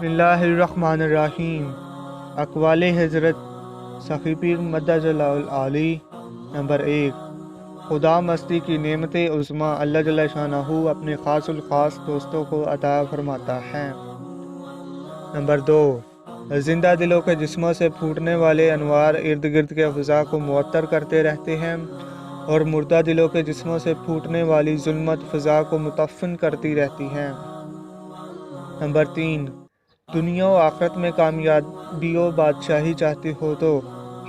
بسم اللہ الرحمن الرحیم۔ اقوال حضرت سخی پیر مدد العالی۔ نمبر 1، خدا مستی کی نعمت عظمیٰ اللہ جل شانہ اپنے خاص الخاص دوستوں کو عطا فرماتا ہے۔ نمبر 2، زندہ دلوں کے جسموں سے پھوٹنے والے انوار ارد گرد کے فضا کو معطر کرتے رہتے ہیں اور مردہ دلوں کے جسموں سے پھوٹنے والی ظلمت فضا کو متفن کرتی رہتی ہے۔ نمبر 3، دنیا و آخرت میں کامیابی و بادشاہی چاہتے ہو تو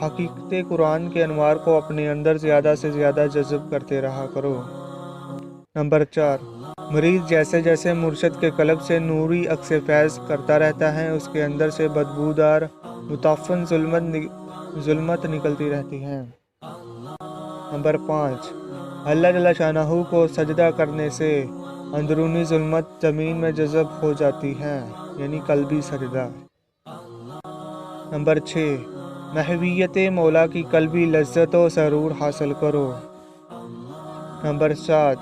حقیقت قرآن کے انوار کو اپنے اندر زیادہ سے زیادہ جذب کرتے رہا کرو۔ نمبر 4، مریض جیسے جیسے مرشد کے قلب سے نوری عکس فیض کرتا رہتا ہے اس کے اندر سے بدبودار متعفن ظلمت نکلتی رہتی ہے۔ نمبر 5، اللہ جل شانہ کو سجدہ کرنے سے اندرونی ظلمت زمین میں جذب ہو جاتی ہے، یعنی قلبی سجدہ۔ نمبر 6، محویت مولا کی قلبی لذت و سرور حاصل کرو۔ نمبر 7،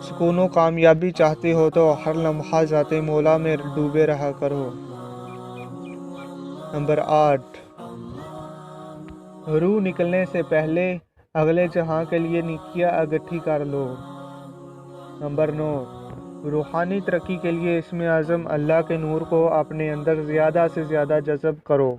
سکون و کامیابی چاہتے ہو تو ہر لمحہ ذات مولا میں ڈوبے رہا کرو۔ نمبر 8، روح نکلنے سے پہلے اگلے جہاں کے لیے نیکیاں اکٹھی کر لو۔ نمبر 9، روحانی ترقی کے لیے اسم اعظم اللہ کے نور کو اپنے اندر زیادہ سے زیادہ جذب کرو۔